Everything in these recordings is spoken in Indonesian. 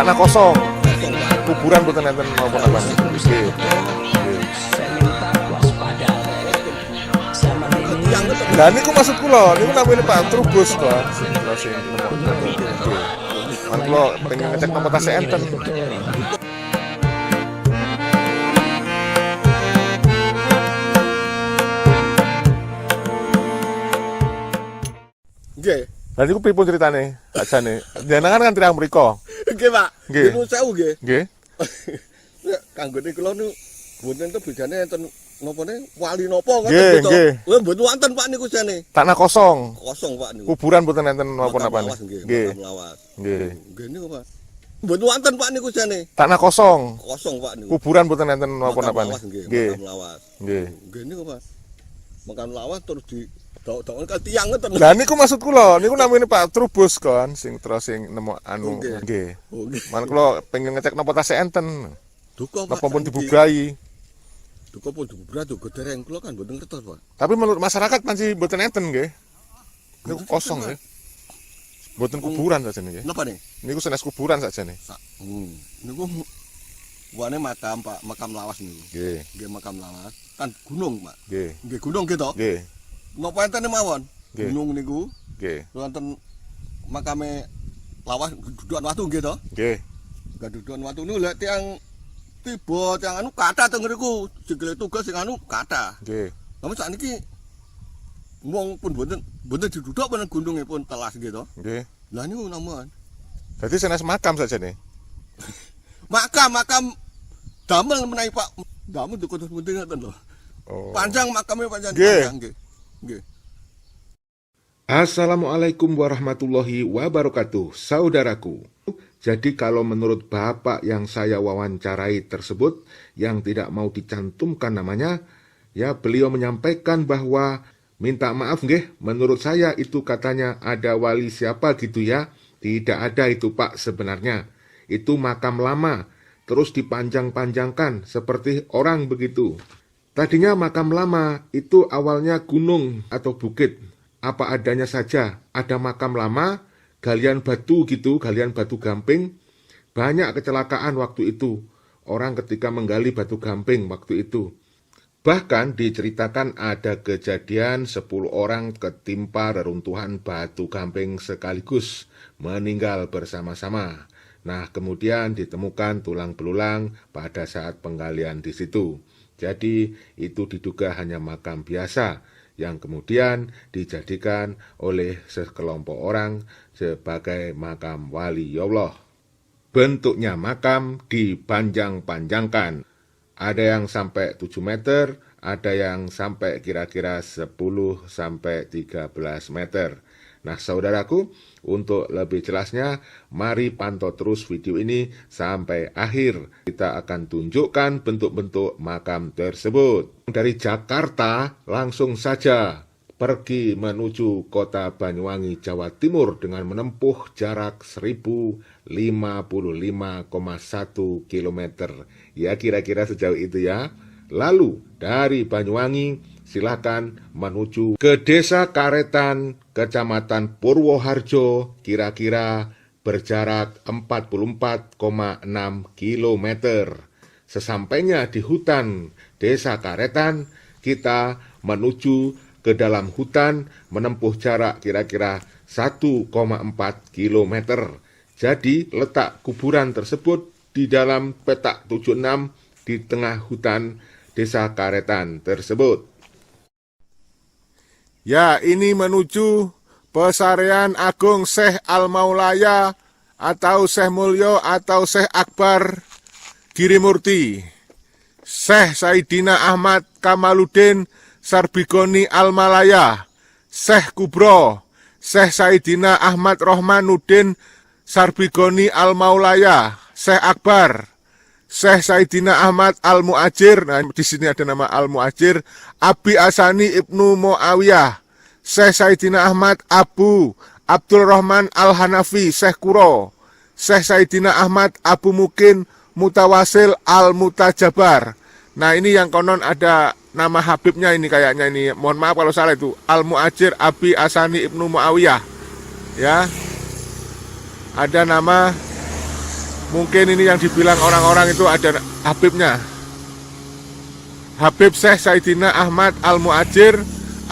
Tanah kosong. kosong Pak. Kuburan boten enten napa napa. Nggih. Tiang itu Lah niku maksud kula, niku namine Pak Trubus to. Terus sing nemu. Man kula pengen ngecek nomor tas enten. nggih. Lah niku pripun ceritane? Ajane. Jenengan kan tiyang mriko. Nggih, Pak. Nggih. Niku sewu nggih. Nggih. Kanggone kula niku mboten to bedane enten nopane wali napa ngoten Nggih, gitu. nggih. Lha mboten wonten Pak niku jane. Tanah kosong. Kosong Pak niku. Kuburan boten enten napa napa. Makam lawas nggih, Nggih. makam lawas. Nggih. Nggih niku Pak. Mboten wonten Pak niku jane. Tanah kosong. Kosong Pak niku. Kuburan boten enten napa Makam napa. lawas nggih, Nggih. makam lawas. Nggih. Nggih niku Pak. Makam lawas terus di dok-dokan ke tiang ngoten. Lah niku maksud kula, niku namine Pak Trubus kan sing terus sing nemu anu Nggih. nggih. Oh nggih. Man kula pengen ngecek napa tas enten. Duka Pak. Napa pun sakniki. dibugai. Duka pun dibuka duka dereng kula kan mboten ngertos Pak. Tapi menurut masyarakat panci boten enten nggih. Niku kosong nggih. Boten kuburan saja nggih. Napa nih? Niku senes kuburan saja nih. Niku wane makam Pak, makam lawas niku. Nggih. Nggih makam lawas. Kan gunung Pak. Nggih. Nggih gunung gitu. Nggih. Napa enten mawon? Nggih. Gunung niku Nggih. wonten makame lawas dudukan watu nggih to? Nggih. Gadudukan watu niku lek tiyang tiba tiyang anu kathah teng ngriku, sikile tugas sing anu kathah. Nggih. Namun sakniki wong pun boten diduduk pun gununge pun telas nggih to. Nggih. Lah niku namun Dadi senes makam saja nih. makam damel menawi Pak. Damel dukur penting ngoten lho. Oh. Panjang makamnya panjang Nggih. panjang nggih. Nggih. Assalamualaikum warahmatullahi wabarakatuh, saudaraku. Jadi kalau menurut bapak yang saya wawancarai tersebut, yang tidak mau dicantumkan namanya, ya beliau menyampaikan bahwa minta maaf nggih, menurut saya itu katanya ada wali siapa gitu ya. Tidak ada itu Pak sebenarnya. Itu makam lama, terus dipanjang-panjangkan seperti orang begitu. Tadinya makam lama itu awalnya gunung atau bukit. Apa adanya saja, ada makam lama, galian batu gitu, galian batu gamping. Banyak kecelakaan waktu itu, orang ketika menggali batu gamping waktu itu. Bahkan diceritakan ada kejadian 10 orang ketimpa reruntuhan batu gamping sekaligus, meninggal bersama-sama. Nah, kemudian ditemukan tulang belulang pada saat penggalian di situ. Jadi, itu diduga hanya makam biasa, yang kemudian dijadikan oleh sekelompok orang sebagai makam wali Allah. Bentuknya makam dipanjang-panjangkan. Ada yang sampai 7 meter, ada yang sampai kira-kira 10 sampai 13 meter. Nah, saudaraku, untuk lebih jelasnya, mari pantau terus video ini sampai akhir. Kita akan tunjukkan bentuk-bentuk makam tersebut. Dari Jakarta, langsung saja pergi menuju kota Banyuwangi, Jawa Timur dengan menempuh jarak 1055,1 km. Ya, kira-kira sejauh itu ya. Lalu, dari Banyuwangi, silakan menuju ke Desa Karetan, Kecamatan Purwoharjo, kira-kira berjarak 44,6 km. Sesampainya di hutan Desa Karetan, kita menuju ke dalam hutan menempuh jarak kira-kira 1,4 km. Jadi letak kuburan tersebut di dalam petak 76 di tengah hutan Desa Karetan tersebut. Ya, ini menuju Pesarean Agung Syekh Al-Maulaya atau Syekh Mulyo atau Syekh Akbar Girimurti. Syekh Saidina Ahmad Kamaluddin Sarbigoni Al-Malaya. Syekh Kubro, Syekh Saidina Ahmad Rohmanuddin Sarbigoni Al-Maulaya. Syekh Akbar, Syekh Saidina Ahmad Al-Mu'ajir, nah di sini ada nama Al-Mu'ajir, Abi Asani Ibnu Muawiyah, Syekh Saidina Ahmad Abu Abdul Rahman Al-Hanafi, Syekh Kuro, Syekh Saidina Ahmad Abu Mukin Mutawasil Al-Mutajabar. Nah, ini yang konon ada nama Habibnya ini kayaknya ini. Mohon maaf kalau salah itu. Al-Mu'ajir Abi Asani Ibnu Muawiyah. Ya. Ada nama Mungkin ini yang dibilang orang-orang itu ada Habibnya. Habib Syekh Saidina Ahmad Al-Mu'ajir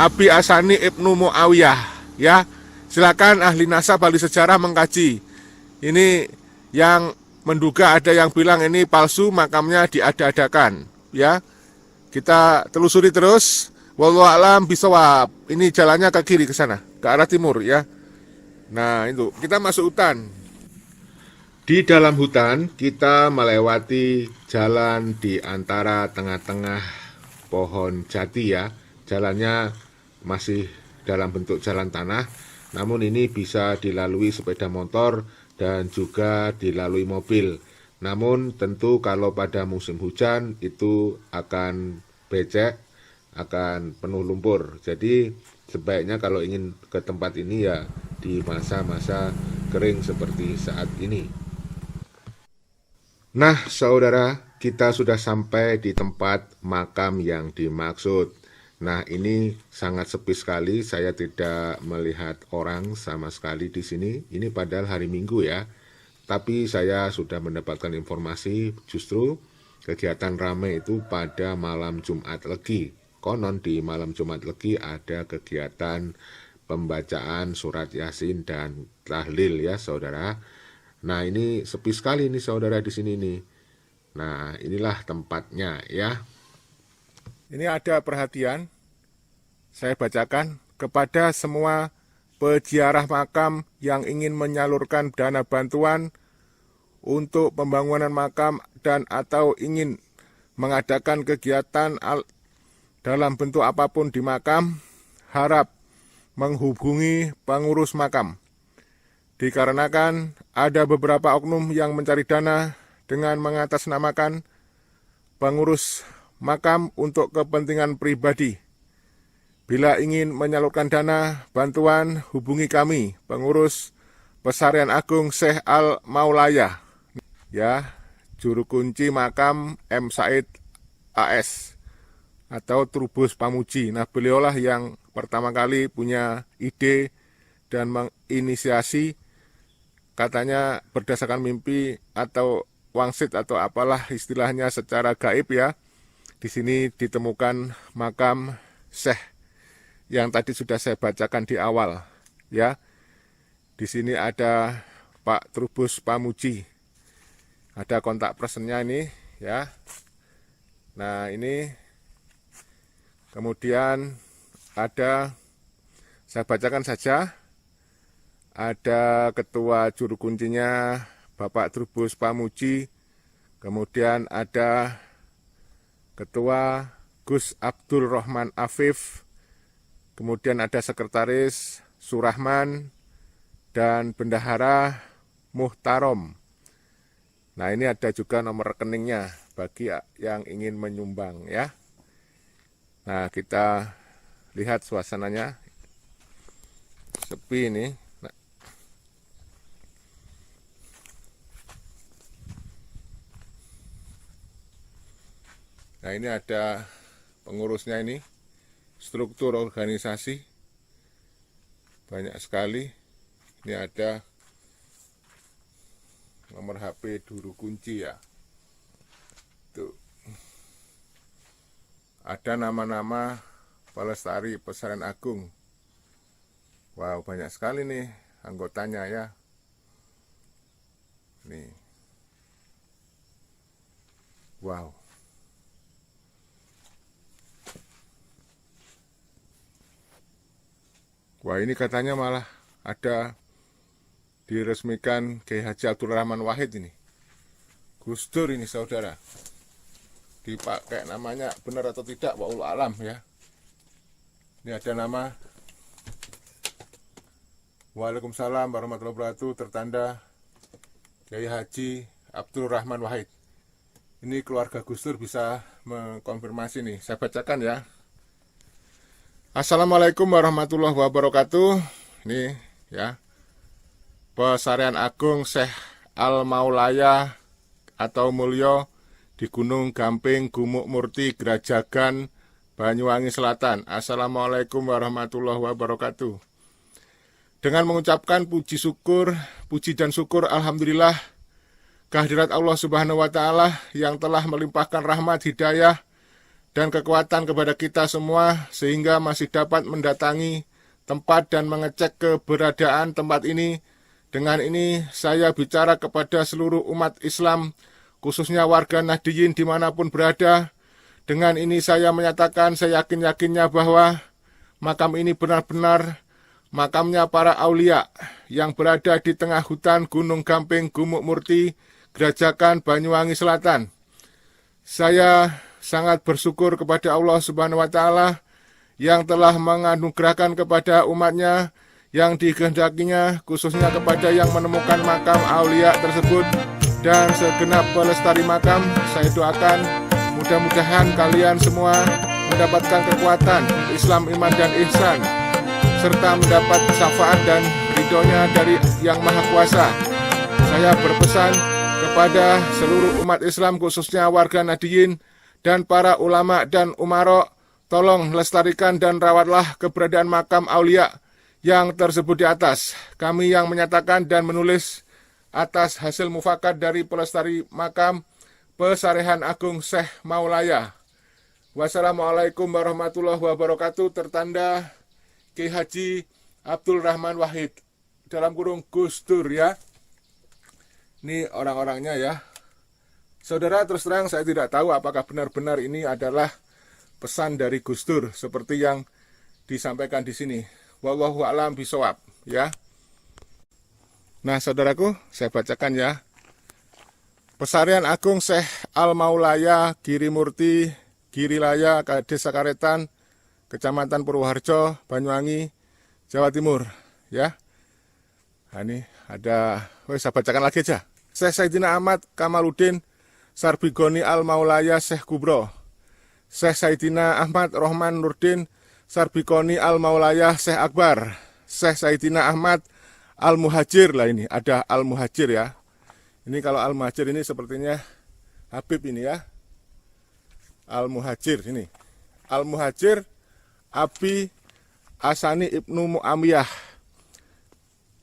Abi Asani Ibnu Muawiyah. Ya, silakan ahli nasab, ahli sejarah mengkaji. Ini yang menduga ada yang bilang ini palsu, makamnya diada-adakan. Ya, kita telusuri terus. Wallahu a'lam bishawab. Ini jalannya ke kiri ke sana, ke arah timur ya. Nah, itu kita masuk hutan. Di dalam hutan, kita melewati jalan di antara tengah-tengah pohon jati ya. Jalannya masih dalam bentuk jalan tanah, namun ini bisa dilalui sepeda motor dan juga dilalui mobil. Namun tentu kalau pada musim hujan itu akan becek, akan penuh lumpur. Jadi sebaiknya kalau ingin ke tempat ini ya di masa-masa kering seperti saat ini. Nah, saudara, kita sudah sampai di tempat makam yang dimaksud. Nah, ini sangat sepi sekali. Saya tidak melihat orang sama sekali di sini. Ini padahal hari Minggu ya. Tapi saya sudah mendapatkan informasi justru kegiatan ramai itu pada malam Jumat Legi. Konon di malam Jumat Legi ada kegiatan pembacaan surat Yasin dan tahlil ya, saudara. Nah, ini sepi sekali nih saudara di sini nih. Nah, inilah tempatnya ya. Ini ada perhatian, saya bacakan kepada semua peziarah makam yang ingin menyalurkan dana bantuan untuk pembangunan makam dan atau ingin mengadakan kegiatan dalam bentuk apapun di makam, harap menghubungi pengurus makam. Dikarenakan ada beberapa oknum yang mencari dana dengan mengatasnamakan pengurus makam untuk kepentingan pribadi. Bila ingin menyalurkan dana bantuan, hubungi kami, pengurus Pesarian Agung Syekh Al-Maulaya. Ya, juru kunci makam M. Said AS atau Trubus Pamuji. Nah, beliaulah yang pertama kali punya ide dan menginisiasi, katanya berdasarkan mimpi atau wangsit atau apalah istilahnya secara gaib ya. Di sini ditemukan makam Syekh yang tadi sudah saya bacakan di awal ya. Di sini ada Pak Trubus Pamuji. Ada kontak personnya ini ya. Nah, ini kemudian ada, saya bacakan saja. Ada ketua juru kuncinya Bapak Trubus Pamuji, kemudian ada ketua Gus Abdul Rahman Afif, kemudian ada sekretaris Surahman, dan bendahara Muhtarom. Nah, ini ada juga nomor rekeningnya bagi yang ingin menyumbang ya. Nah, kita lihat suasananya sepi ini. Nah, ini ada pengurusnya ini, struktur organisasi, banyak sekali. Ini ada nomor HP juru kunci ya. Tuh. Ada nama-nama pelestari Pesarian Agung. Wow, banyak sekali nih anggotanya ya. Nih. Wow. Wah, ini katanya malah ada diresmikan Kiai Haji Abdul Rahman Wahid ini. Gus Dur ini saudara. Dipakai namanya benar atau tidak, wallahu alam ya. Ini ada nama. Waalaikumsalam warahmatullahi wabarakatuh, tertanda Kiai Haji Abdul Rahman Wahid. Ini keluarga Gus Dur bisa mengkonfirmasi nih. Saya bacakan ya. Assalamualaikum warahmatullahi wabarakatuh. Ini ya. Pesarian Agung Syekh Al-Maulaya atau Mulyo di Gunung Gamping Gumuk Murti Gerajagan Banyuwangi Selatan. Assalamualaikum warahmatullahi wabarakatuh. Dengan mengucapkan puji dan syukur alhamdulillah kehadirat Allah Subhanahu wa Ta'ala yang telah melimpahkan rahmat, hidayah, dan kekuatan kepada kita semua sehingga masih dapat mendatangi tempat dan mengecek keberadaan tempat ini. Dengan ini saya bicara kepada seluruh umat Islam, khususnya warga Nahdiyin dimanapun berada. Dengan ini saya menyatakan seyakin-yakinnya bahwa makam ini benar-benar makamnya para aulia yang berada di tengah hutan Gunung Gamping Gumuk Murti, Gerajakan Banyuwangi Selatan. Saya sangat bersyukur kepada Allah Subhanahu wa Ta'ala yang telah menganugerahkan kepada umatnya yang dikehendakinya, khususnya kepada yang menemukan makam aulia tersebut dan segenap pelestari makam. Saya doakan mudah-mudahan kalian semua mendapatkan kekuatan Islam, iman, dan ihsan, serta mendapat syafaat dan ridhonya dari Yang Maha Kuasa. Saya berpesan kepada seluruh umat Islam, khususnya warga Nahdiyin dan para ulama dan umaro, tolong lestarikan dan rawatlah keberadaan makam aulia yang tersebut di atas. Kami yang menyatakan dan menulis atas hasil mufakat dari pelestari makam Pesarehan Agung Syekh Maulaya. Wassalamualaikum warahmatullahi wabarakatuh. Tertanda Ki Haji Abdul Rahman Wahid, dalam kurung Gus Dur ya. Ini orang-orangnya ya. Saudara, terus terang saya tidak tahu apakah benar-benar ini adalah pesan dari Gus Dur seperti yang disampaikan di sini. Wallahu a'lam bishawab ya. Nah, saudaraku, saya bacakan ya. Pesarehan Agung Syekh Al-Maulaya Girimurti Girilaya, Desa Karetan, Kecamatan Purwoharjo, Banyuwangi, Jawa Timur ya. Nah, ini ada, saya bacakan lagi aja. Syekh Sayyidina Ahmad Kamaluddin Sarbigoni Al-Maulaya Syekh Kubro, Syekh Sayyidina Ahmad Rohman Nurdin Sarbigoni Al-Maulaya Syekh Akbar, Syekh Sayyidina Ahmad Al-Muhajir. Lah ini ada Al-Muhajir ya. Ini kalau Al-Muhajir ini sepertinya Habib ini ya. Al-Muhajir ini. Al-Muhajir Abi Asani Ibnu Mu'amiyah,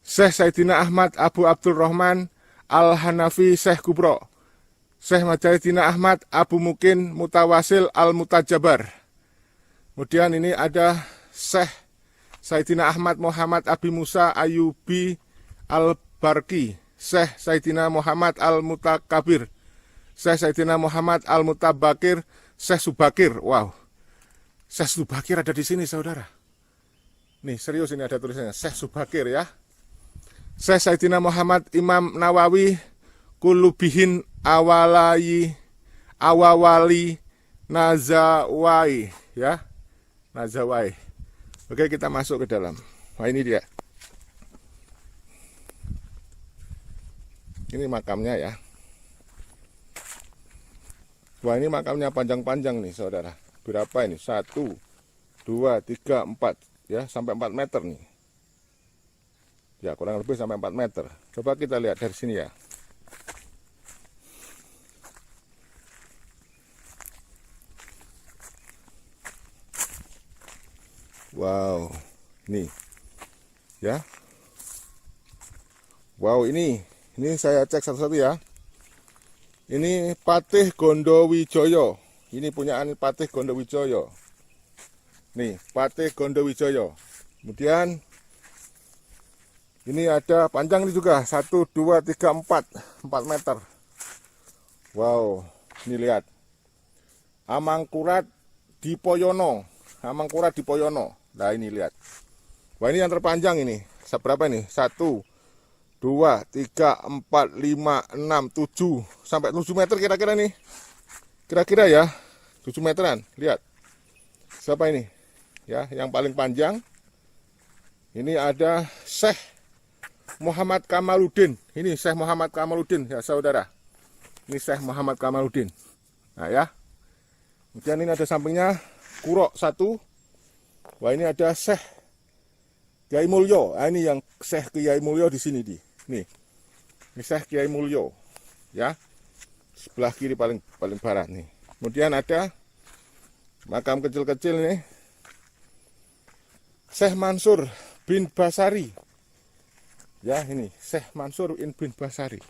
Syekh Sayyidina Ahmad Abu Abdul Rahman Al-Hanafi Syekh Kubro, Syekh Sayyidina Ahmad Abu Mukin Mutawasil Al-Mutajabar. Kemudian ini ada Syekh Sayyidina Ahmad Muhammad Abi Musa Ayubi Al-Barki, Syekh Sayyidina Muhammad Al-Mutakabir, Syekh Sayyidina Muhammad Al-Mutabakir, Syekh Subakir. Wow, Syekh Subakir ada di sini saudara. Nih serius, ini ada tulisannya Syekh Subakir ya. Syekh Sayyidina Muhammad Imam Nawawi Kulubihin Awalai Awawali Nazawai ya. Nazawai. Oke, kita masuk ke dalam. Nah, ini dia. Ini makamnya ya. Wah, ini makamnya panjang-panjang nih saudara. Berapa ini? 1, 2, 3, 4 ya, sampai 4 meter nih. Ya, kurang lebih sampai 4 meter. Coba kita lihat dari sini ya. Wow, nih ya. Wow, ini saya cek satu-satu ya. Ini Patih Gondowijoyo. Ini punyaan Patih Gondowijoyo. Nih, Patih Gondowijoyo. Kemudian ini ada panjang ini juga, 1, 2, 3, 4 meter. Wow, ini lihat. Amangkurat Dipoyono. Amangkurat Dipoyono. Nah, ini lihat. Wah, ini yang terpanjang ini. Seberapa ini? 1, 2, 3, 4, 5, 6, 7. Sampai 7 meter kira-kira nih. Kira-kira ya. 7 meteran. Lihat. Siapa ini? Ya, yang paling panjang. Ini ada Syekh Muhammad Kamaluddin. Ini Syekh Muhammad Kamaluddin ya saudara. Ini Syekh Muhammad Kamaluddin. Nah ya. Kemudian ini ada sampingnya Kuro 1. Wah, ini ada Syekh Kiai Mulyo. Nah, ini yang Syekh Kiai Mulyo di sini nih. Ini Syekh Kiai Mulyo. Ya. Sebelah kiri paling barat nih. Kemudian ada makam kecil-kecil nih. Syekh Mansur bin Basari. Ya, ini Syekh Mansur bin Basari.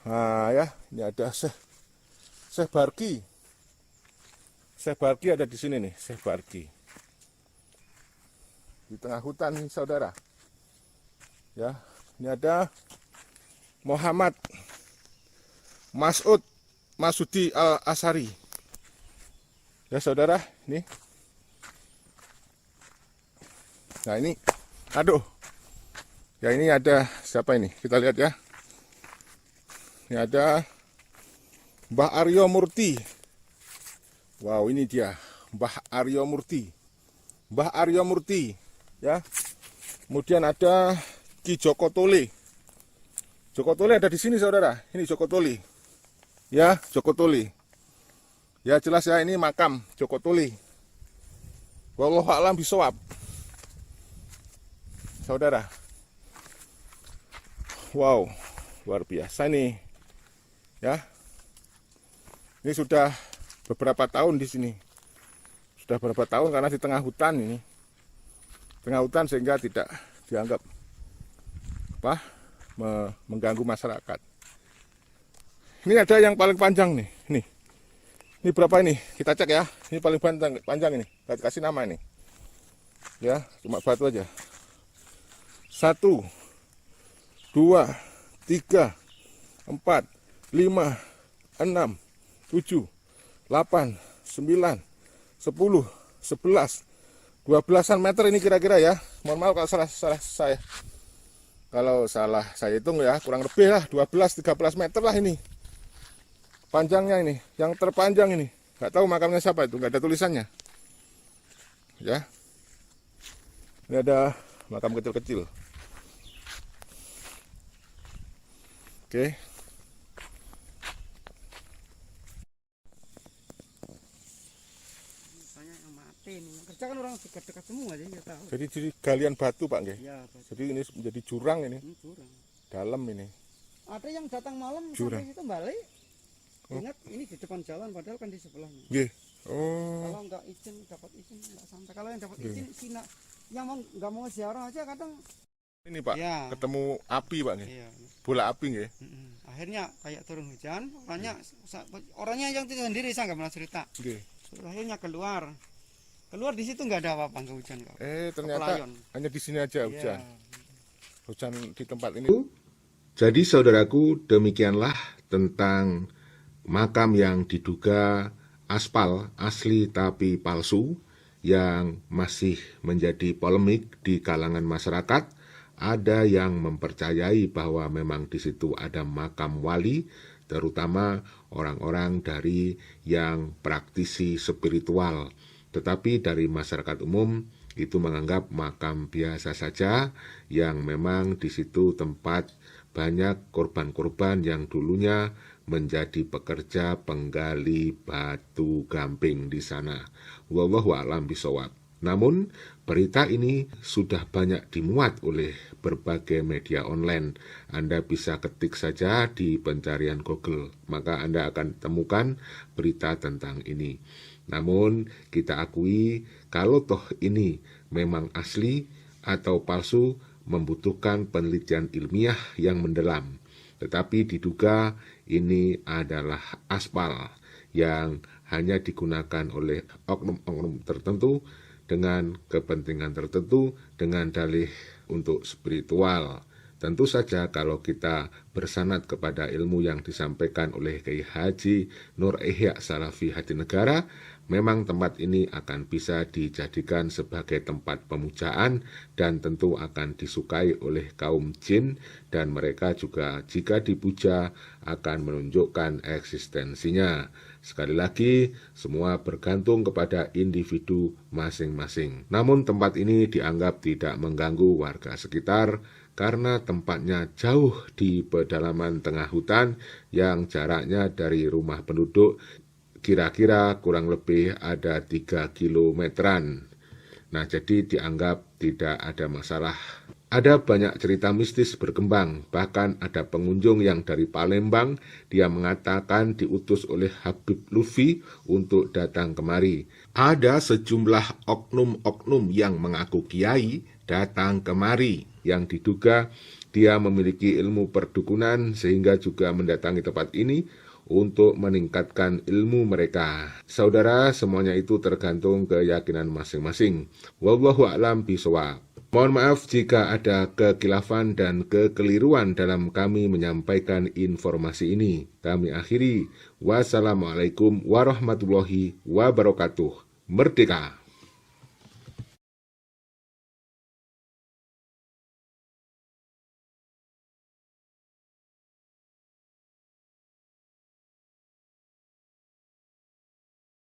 Nah ya, ini ada Syekh Barki. Syekh Barki ada di sini nih, Syekh Barki. Di tengah hutan nih, saudara. Ya, ini ada Muhammad Masudi Al-Asari. Ya, saudara, ini. Nah, ini, aduh. Ya, ini ada siapa ini? Kita lihat ya. Ini ada Mbah Aryo Murti. Wow, ini dia, Mbah Aryo Murti. Mbah Aryo Murti, ya. Kemudian ada Ki Joko Tole. Joko Tole ada di sini, saudara. Ini Joko Tole. Ya, Joko Tole. Ya, jelas ya, ini makam Joko Tole. Wallahu a'lam bishawab. Saudara. Wow, luar biasa nih. Ya. Ini sudah beberapa tahun di sini. Sudah beberapa tahun karena di tengah hutan ini. Tengah hutan sehingga tidak dianggap mengganggu masyarakat. Ini ada yang paling panjang nih. Ini berapa ini? Kita cek ya. Ini paling panjang ini. Kita kasih nama ini. Ya, cuma batu aja. 1 2 3 4 5 6 7 8 9 10 11 12-an meter ini kira-kira ya. Mohon maaf kalau salah saya. Kalau salah saya hitung ya, kurang lebih lah 12-13 meter lah ini. Panjangnya ini, yang terpanjang ini. Nggak tahu makamnya siapa itu, nggak ada tulisannya. Ya. Ini ada makam kecil-kecil. Oke. Banyak yang mati nih. Yang kerja kan orang dekat-dekat semua jadi nggak tahu. Jadi di galian batu, Pak, nggih. Ya, Jadi ini menjadi jurang ini. curang. Dalam ini. Ada yang datang malam Jurang. sampai situ balik. Ingat ini di depan jalan padahal kan di sebelahnya. Nggih. Oh. Kalau nggak izin dapat izin nggak sampai. Kalau yang dapat izin Cina yang mau nggak mau ziarah aja kadang. Ini, Pak, Ya. ketemu api, Pak, nggih. Iya. Bola api nggih. Akhirnya kayak turun hujan. Orangnya yang tidak sendiri saya nggak pernah cerita. Nggih. Akhirnya keluar di situ nggak ada apa-apa nggak hujan kok. Ternyata Pelayon. hanya di sini aja hujan. Iya. Hujan di tempat ini. Jadi saudaraku, demikianlah tentang makam yang diduga aspal asli tapi palsu yang masih menjadi polemik di kalangan masyarakat. Ada yang mempercayai bahwa memang di situ ada makam wali, terutama orang-orang dari yang praktisi spiritual. Tetapi dari masyarakat umum itu menganggap makam biasa saja yang memang di situ tempat banyak korban-korban yang dulunya menjadi pekerja penggali batu gamping di sana. Wallahu a'lam bishawab. Namun, berita ini sudah banyak dimuat oleh berbagai media online. Anda bisa ketik saja di pencarian Google, maka Anda akan temukan berita tentang ini. Namun, kita akui kalau toh ini memang asli atau palsu membutuhkan penelitian ilmiah yang mendalam. Tetapi diduga ini adalah aspal yang hanya digunakan oleh oknum-oknum tertentu dengan kepentingan tertentu, dengan dalih untuk spiritual. Tentu saja kalau kita bersanad kepada ilmu yang disampaikan oleh Kiai Haji Nur Ihya Salafi Hatinegara, memang tempat ini akan bisa dijadikan sebagai tempat pemujaan dan tentu akan disukai oleh kaum jin, dan mereka juga jika dipuja akan menunjukkan eksistensinya. Sekali lagi, semua bergantung kepada individu masing-masing. Namun tempat ini dianggap tidak mengganggu warga sekitar karena tempatnya jauh di pedalaman tengah hutan yang jaraknya dari rumah penduduk kira-kira kurang lebih ada 3 kilometeran. Nah, jadi dianggap tidak ada masalah. Ada banyak cerita mistis berkembang, bahkan ada pengunjung yang dari Palembang, dia mengatakan diutus oleh Habib Lufi untuk datang kemari. Ada sejumlah oknum-oknum yang mengaku kiai datang kemari, yang diduga dia memiliki ilmu perdukunan sehingga juga mendatangi tempat ini untuk meningkatkan ilmu mereka. Saudara, semuanya itu tergantung keyakinan masing-masing. Wallahu a'lam bishawab. Mohon maaf jika ada kekilafan dan kekeliruan dalam kami menyampaikan informasi ini. Kami akhiri. Wassalamualaikum warahmatullahi wabarakatuh. Merdeka!